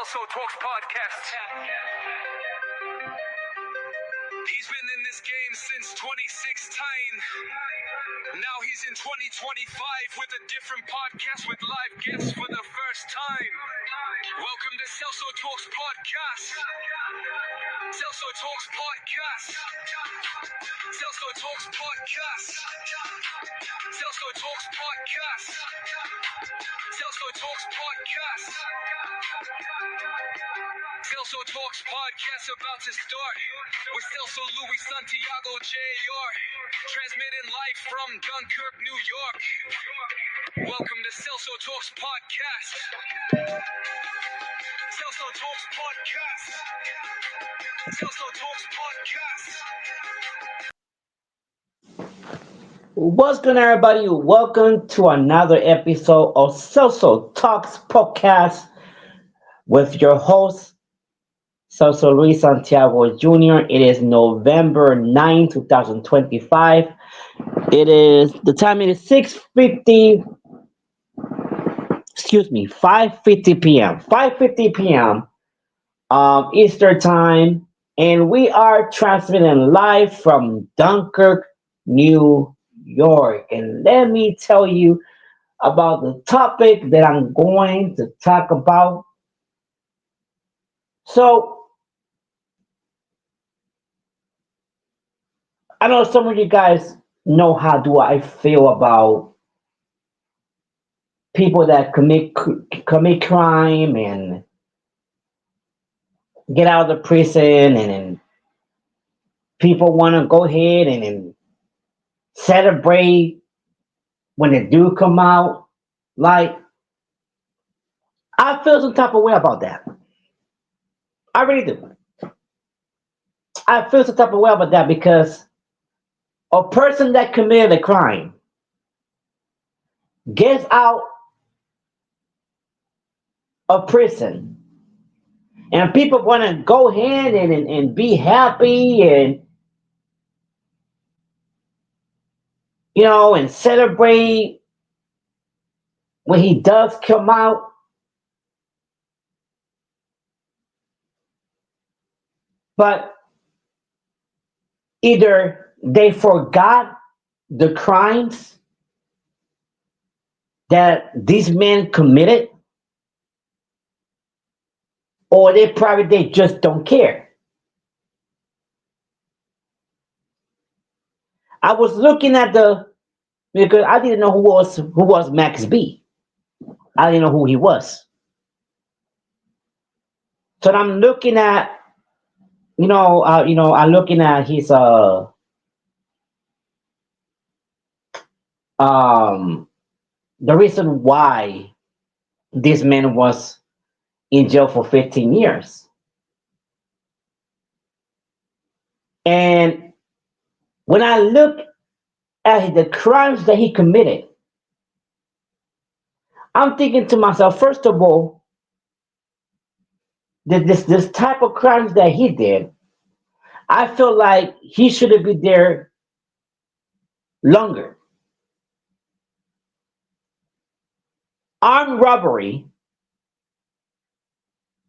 Celso Talks podcast. He's been in this game since 2016. Now he's in 2025 with a different podcast with live guests for the first time. Welcome to Celso Talks podcast. Celso Talks podcast. Celso Talks podcast. Celso Talks podcast. Celso Talks podcast. Celso Talks podcast about to start with Celso Luis Santiago Jr. transmitting live from Dunkirk, New York. Welcome to Celso Talks podcast. Celso Talks podcast. Celso Talks podcast. What's going on, everybody? Welcome to another episode of Celso Talks podcast with your host, Celso Luis Santiago Jr. It is November 9, 2025. The time is 6:50, 5:50 p.m. 5:50 p.m. Eastern time, and we are transmitting live from Dunkirk, New York. And let me tell you about the topic that I'm going to talk about. So, I know some of you guys know how do I feel about people that commit crime and get out of the prison, and people want to go ahead and celebrate when they do come out. Like, I feel some type of way about that. I really do. I feel some type of way about that because a person that committed a crime gets out of prison, and people want to go ahead and be happy and celebrate when he does come out. But either they forgot the crimes that these men committed, or they just don't care. I was looking at because I didn't know who was Max B. I didn't know who he was. So I'm looking at I'm looking at his um the reason why this man was in jail for 15 years. And when I look at the crimes that he committed, I'm thinking to myself, first of all, that this type of crimes that he did, I feel like he should have been there longer. Armed robbery,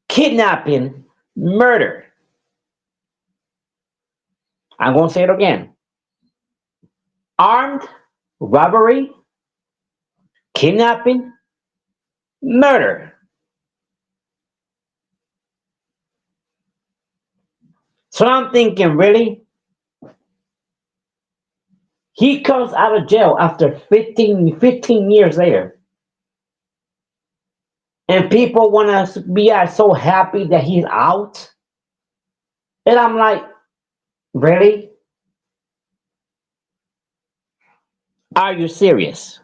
kidnapping, murder. I'm going to say it again. Armed robbery, kidnapping, murder. So I'm thinking, really? He comes out of jail after 15 years later. And people want to be so happy that he's out. And I'm like, really? Are you serious?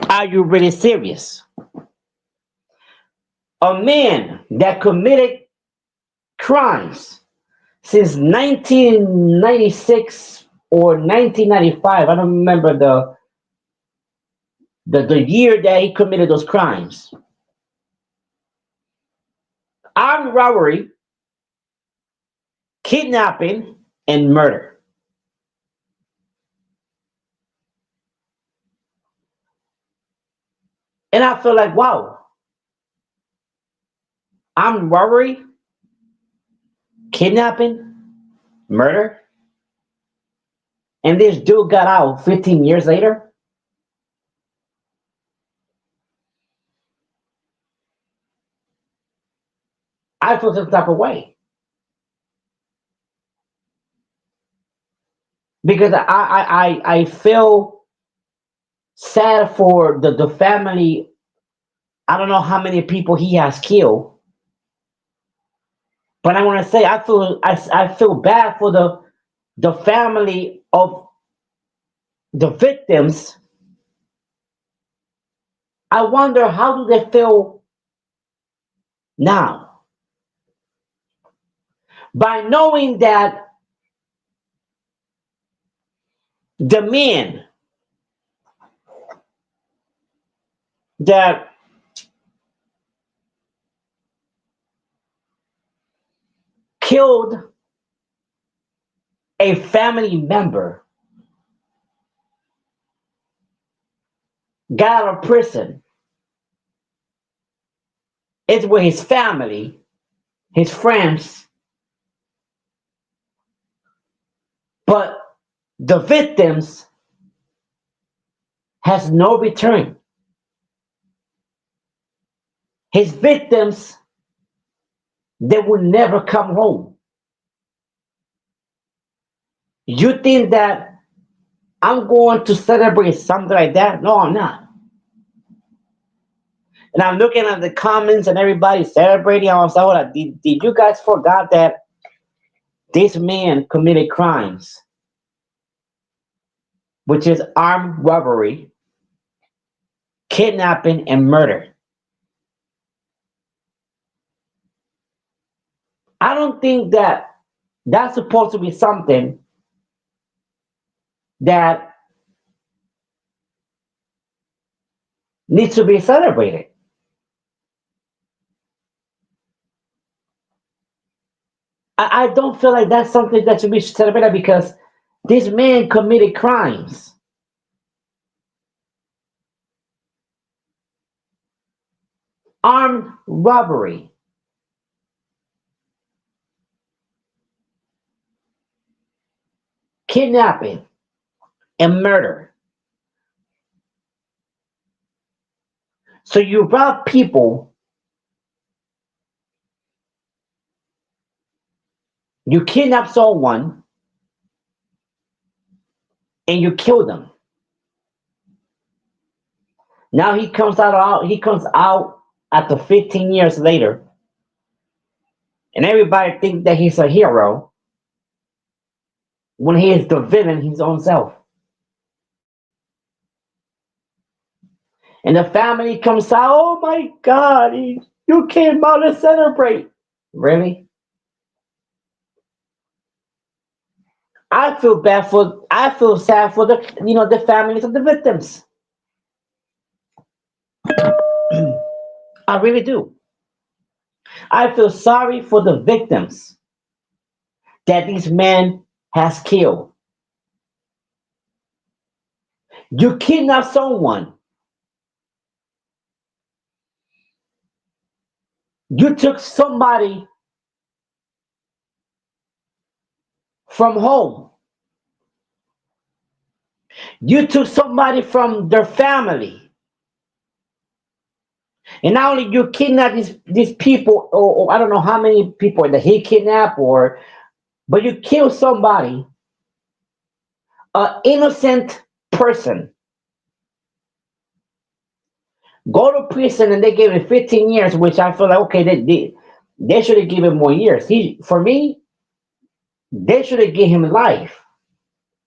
Are you really serious? A man that committed crimes since 1996 or 1995, I don't remember the year that he committed those crimes. Armed robbery, kidnapping, and murder. And I feel like, wow, I'm robbery, kidnapping, murder, and this dude got out 15 years later. I feel some type of way because I feel sad for the family. I don't know how many people he has killed, but I want to say I feel bad for the family of the victims. I wonder how do they feel now by knowing that the men that killed a family member got out of prison. It's with his family, his friends, but the victims has no return. His victims, they will never come home. You think that I'm going to celebrate something like that? No, I'm not. And I'm looking at the comments and everybody celebrating. I was like, hold on, did you guys forgot that this man committed crimes, which is armed robbery, kidnapping, and murder? I don't think that that's supposed to be something that needs to be celebrated. I don't feel like that's something that should be celebrated because this man committed crimes, armed robbery, kidnapping, and murder. So you rob people, you kidnap someone, and you kill them. Now he comes out after 15 years later, and everybody thinks that he's a hero when he is the villain his own self. And the family comes out, oh my God, you came out to celebrate. Really? I feel sad for the families of the victims. I really do. I feel sorry for the victims that these men has killed. You kidnap someone. You took somebody from home. You took somebody from their family. And not only you kidnap these people, or I don't know how many people that he kidnapped, but you kill somebody, an innocent person, go to prison and they gave him 15 years, which I feel like okay, they should have given more years. For me, they should have given him life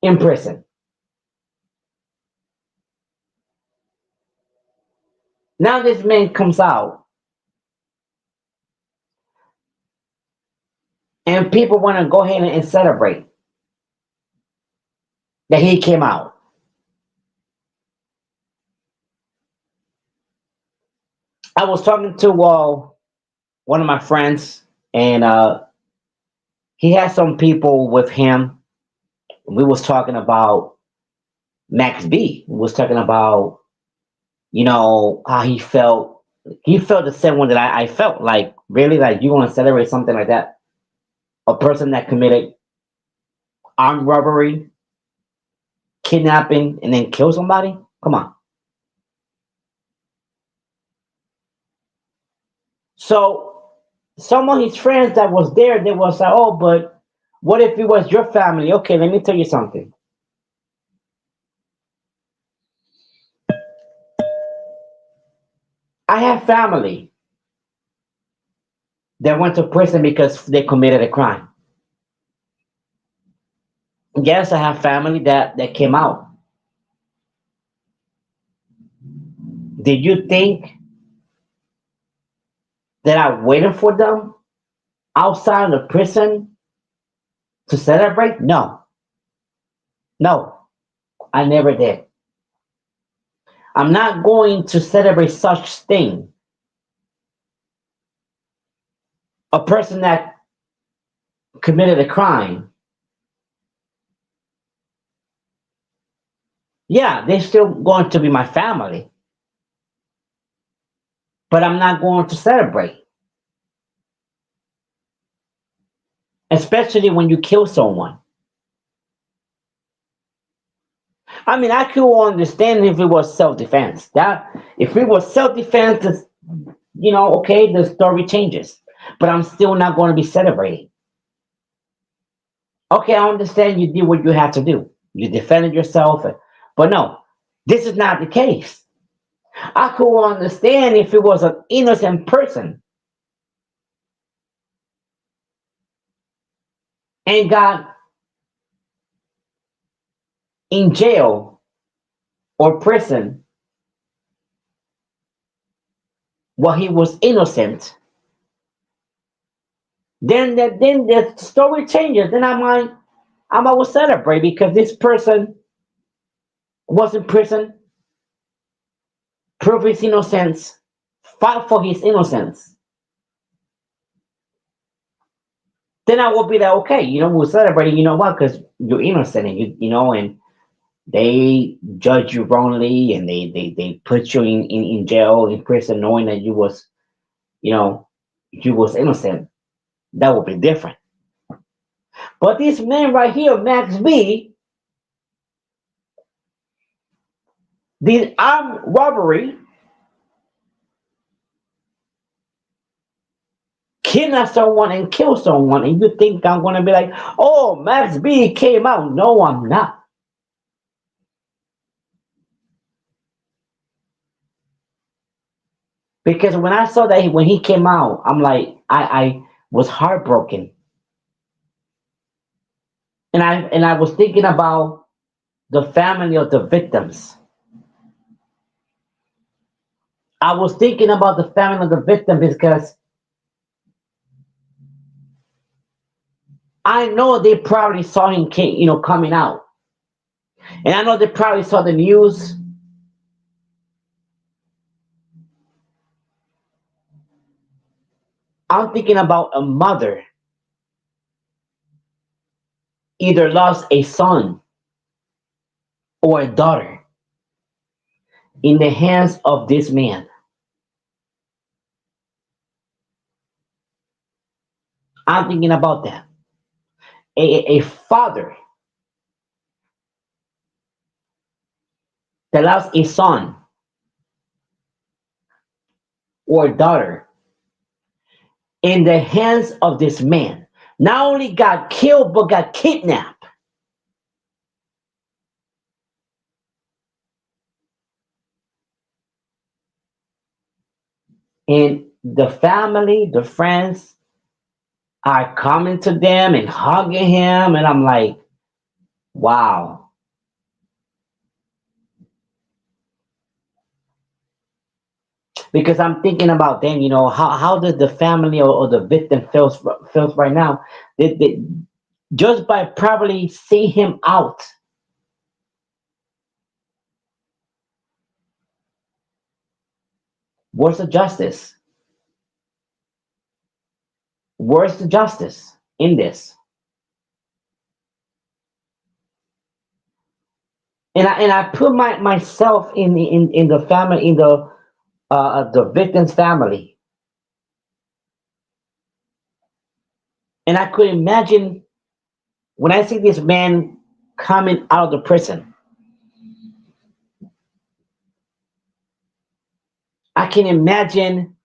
in prison. Now this man comes out, and people want to go ahead and celebrate that he came out. I was talking to one of my friends, and he had some people with him. We was talking about Max B. We was talking about How he felt the same way that I felt. Like, really, like, you want to celebrate something like that? A person that committed armed robbery, kidnapping, and then kill somebody? Come on. So some of his friends that was there, they was like, oh, but what if it was your family? Okay, let me tell you something. I have family that went to prison because they committed a crime. Yes, I have family that came out. Did you think that I waited for them outside of the prison to celebrate? No, no, I never did. I'm not going to celebrate such thing. A person that committed a crime, yeah, they're still going to be my family, but I'm not going to celebrate, especially when you kill someone. I mean, I could understand if it was self-defense. That if it was self-defense, okay, the story changes. But I'm still not going to be celebrating. Okay, I understand you did what you had to do. You defended yourself, but no, this is not the case. I could understand if it was an innocent person and got in jail or prison while he was innocent. Then the story changes. Then I will celebrate because this person was in prison, proved his innocence, fought for his innocence. Then I will be like, okay, we're celebrating. You know what? Because you're innocent, and and they judge you wrongly, and they put you in jail, in prison, knowing that you know, you was innocent. That would be different. But this man right here, Max B, did armed robbery, kidnap someone and kill someone, and you think I'm gonna be like, oh, Max B came out? No, I'm not. Because when I saw that when he came out, I'm like, I was heartbroken, and I was thinking about the family of the victims. I was thinking about the family of the victim because I know they probably saw him, coming out, and I know they probably saw the news. I'm thinking about a mother either lost a son or a daughter in the hands of this man. I'm thinking about that. A father that lost a son or a daughter in the hands of this man. Not only got killed, but got kidnapped. And the family, the friends are coming to them and hugging him. And I'm like, wow. Because I'm thinking about then, how does the family or the victim feels right now? They, just by probably seeing him out. Where's the justice? Where's the justice in this? And I put myself in the family, in the victim's family, and I could imagine when I see this man coming out of the prison. I can imagine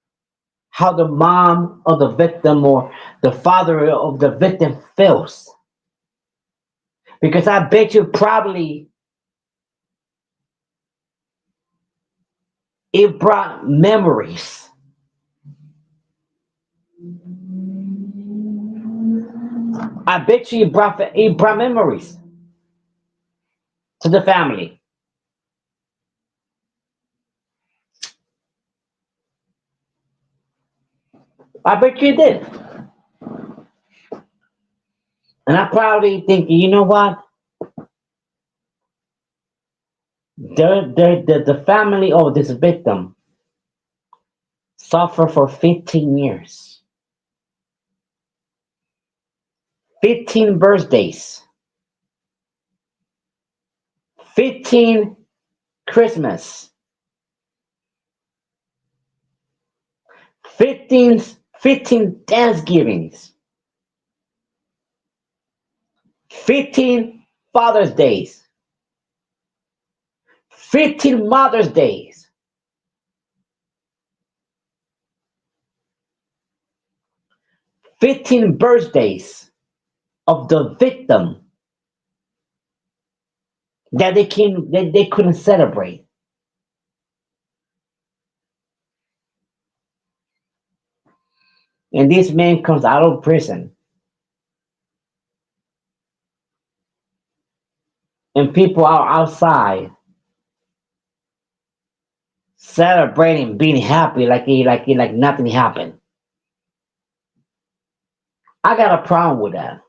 how the mom of the victim or the father of the victim feels, because I bet you probably it brought memories. I bet you it brought memories to the family. I bet you it did. And I probably think, you know what? The family of this victim suffered for 15 years, 15 birthdays, 15 Christmas, 15, 15 Thanksgivings, 15 Father's Days, 15 Mother's Days, 15 birthdays of the victim that they couldn't celebrate. And this man comes out of prison, and people are outside celebrating, being happy like nothing happened. I got a problem with that.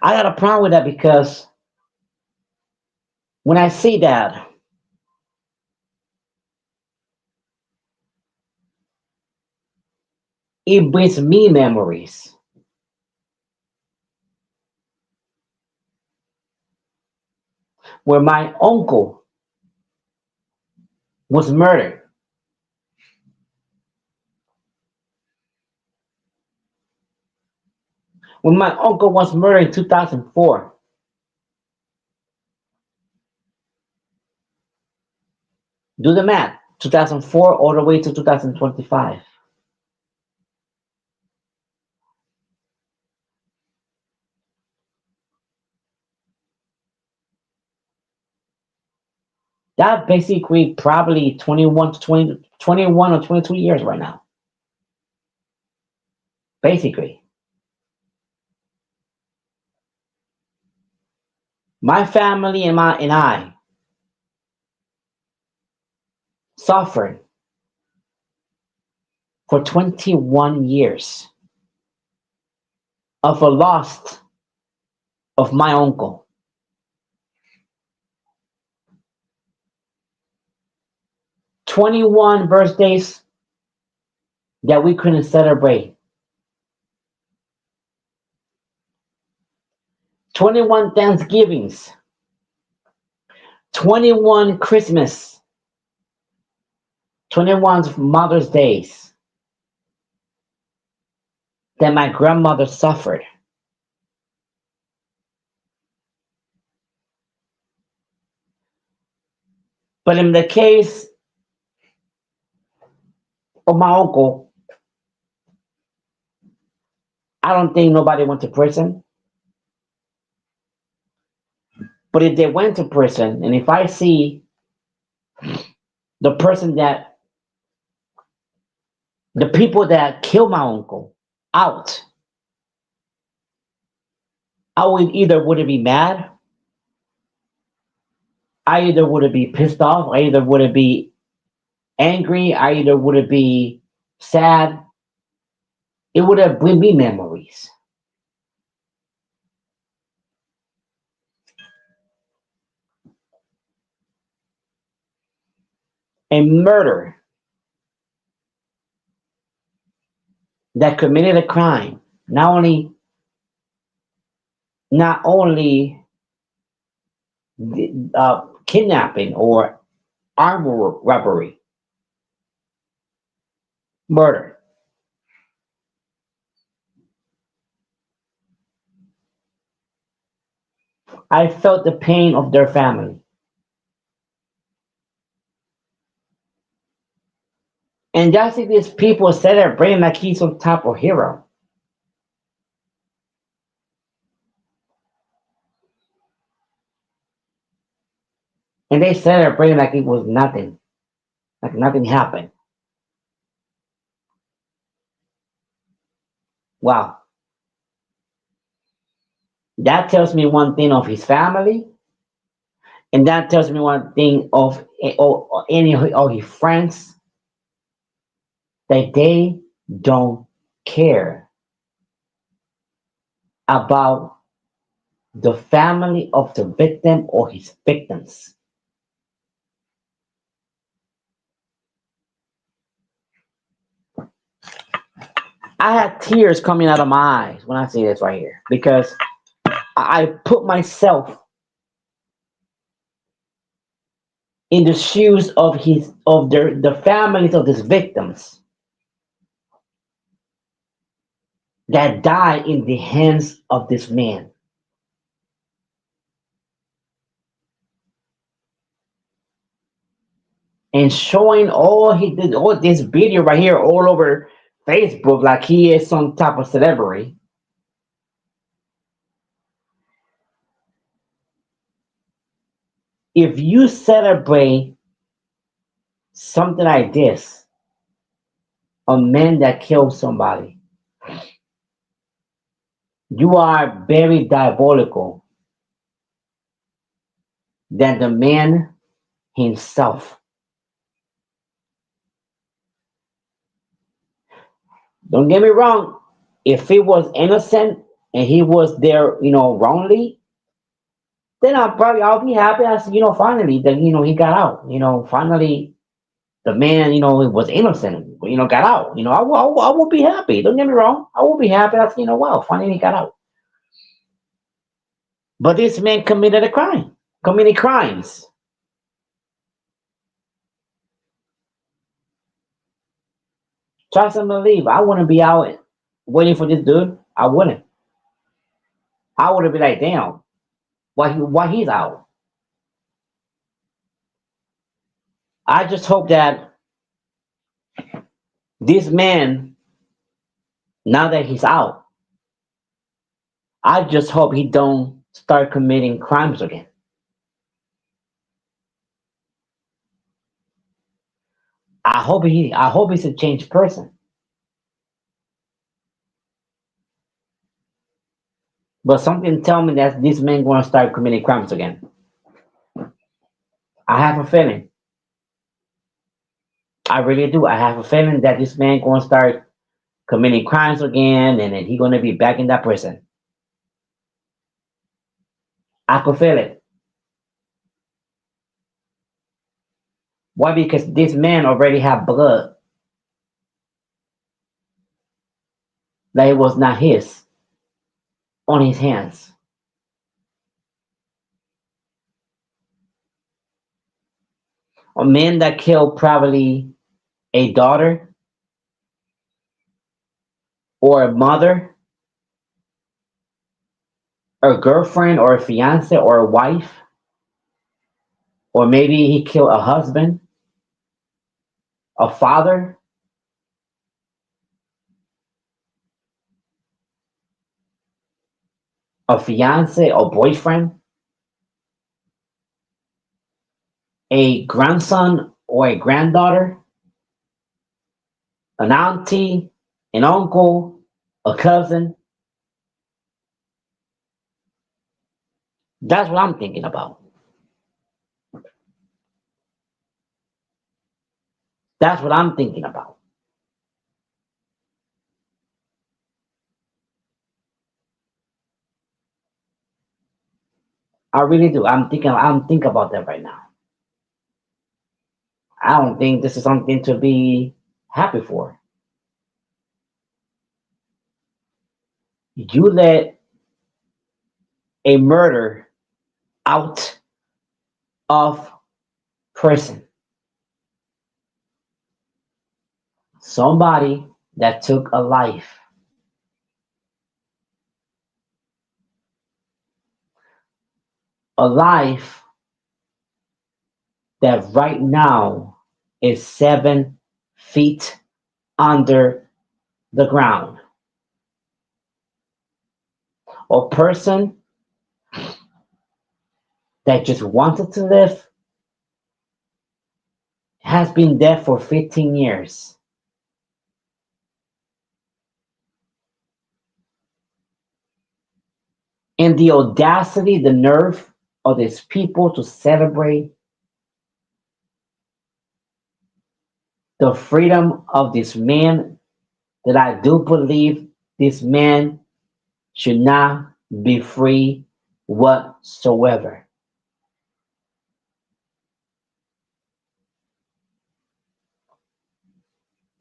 I got a problem with that because when I see that, it brings me memories where my uncle was murdered. When my uncle was murdered in 2004, do the math, 2004 all the way to 2025. That basically probably 21 to 20, 21 or 22 years right now. Basically, my family and I suffered for 21 years of a loss of my uncle. 21 birthdays that we couldn't celebrate. 21 Thanksgivings. 21 Christmas. 21 Mother's Days that my grandmother suffered. But in the case of my uncle, I don't think nobody went to prison. But if they went to prison, and if I see the person that, the people that killed my uncle out, I would either would it be mad, I either would it be pissed off, I either would it be angry, I either would it be sad. It would have bring me memories. A murder that committed a crime. Not only not only kidnapping or armed robbery, murder. I felt the pain of their family. And that's it, these people celebrating like he's some type of hero. And they celebrating like it was nothing. Like nothing happened. Wow. That tells me one thing of his family, and that tells me one thing of any of his friends, that they don't care about the family of the victim or his victims. I had tears coming out of my eyes when I see this right here because I put myself in the shoes of his of their the families of these victims that died in the hands of this man. And showing all he did, all this video right here all over Facebook like he is some type of celebrity. If you celebrate something like this, a man that killed somebody, you are very diabolical than the man himself. Don't get me wrong. If he was innocent and he was there, wrongly, then I'll be happy. I said, finally that he got out. Finally the man, was innocent. Got out. I will be happy. Don't get me wrong. I will be happy. I said, wow, finally he got out. But this man committed a crime. Committed crimes. Trust and believe. I wouldn't be out waiting for this dude. I wouldn't. I would be like, damn, why he's out. I just hope that this man, now that he's out, I just hope he don't start committing crimes again. I hope he's a changed person. But something tell me that this man gonna start committing crimes again. I have a feeling. I really do. I have a feeling that this man gonna start committing crimes again, and then he gonna be back in that prison. I could feel it. Why? Because this man already had blood that it was not his on his hands. A man that killed probably a daughter or a mother or a girlfriend or a fiance or a wife, or maybe he killed a husband, a father, a fiance or boyfriend, a grandson or a granddaughter, an auntie, an uncle, a cousin. That's what I'm thinking about. That's what I'm thinking about. I really do. I'm thinking about that right now. I don't think this is something to be happy for. You let a murder out of prison. Somebody that took a life that right now is 7 feet under the ground. A person that just wanted to live has been dead for 15 years. And the audacity, the nerve of these people to celebrate the freedom of this man, that I do believe this man should not be free whatsoever.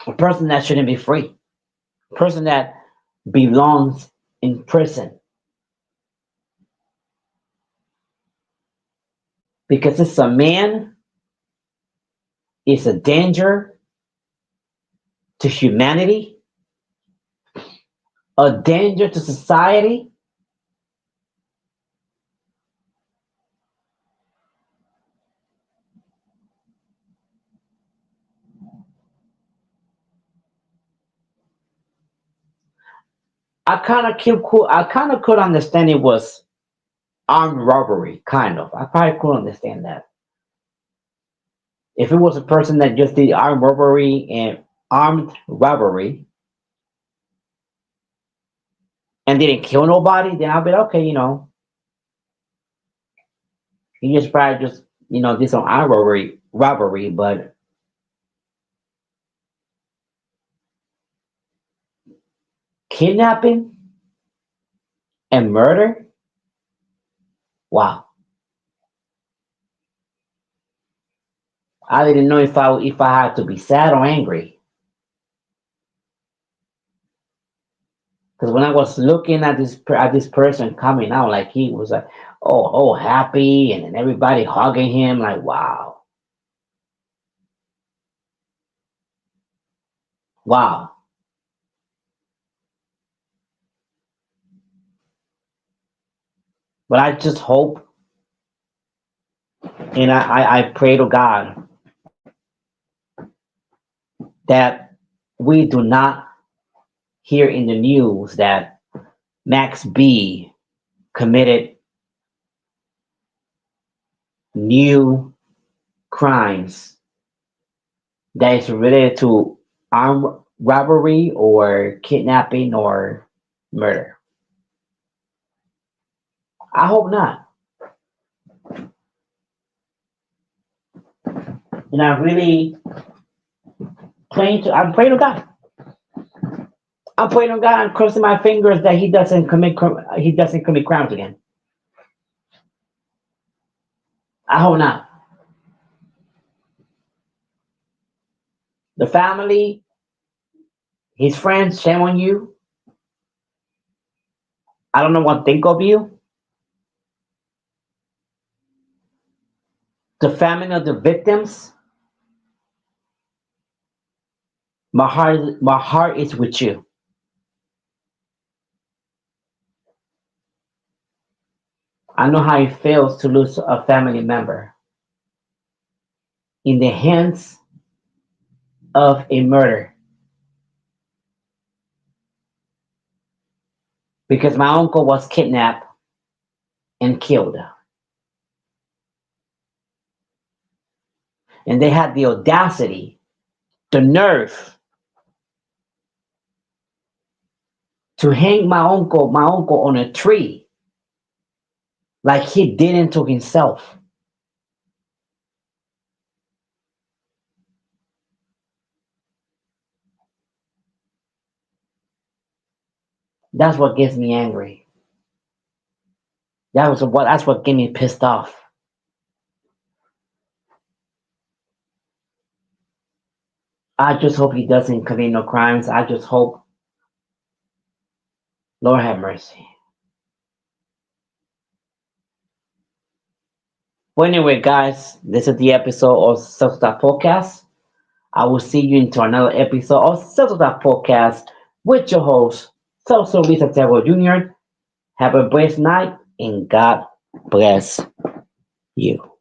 A person that shouldn't be free, a person that belongs in prison because it's a man, it's a danger to humanity, a danger to society. I kind of could understand it was armed robbery, kind of. I probably could understand that. If it was a person that just did armed robbery and didn't kill nobody, then I'll be like, okay, he just probably just, did some armed robbery, but kidnapping and murder, wow. I didn't know if I had to be sad or angry. Because when I was looking at this person coming out, like he was like, oh, happy, and then everybody hugging him, like, wow, wow. But I just hope, and I pray to God that we do not hear in the news that Max B committed new crimes that is related to armed robbery or kidnapping or murder. I hope not. And I'm praying to God. I'm praying to God and crossing my fingers that he doesn't commit crimes again. I hope not. The family, his friends, shame on you. I don't know what to think of you. The family of the victims, my heart is with you. I know how it feels to lose a family member in the hands of a murder. Because my uncle was kidnapped and killed. And they had the audacity, the nerve to hang my uncle on a tree like he did it to himself. That's what gets me angry. That's what gets me pissed off. I just hope he doesn't commit no crimes. I just hope Lord have mercy. Well, anyway, guys, this is the episode of Celso Podcast. I will see you into another episode of Celso Podcast with your host, Celso Luis Santiago Jr. Have a blessed night and God bless you.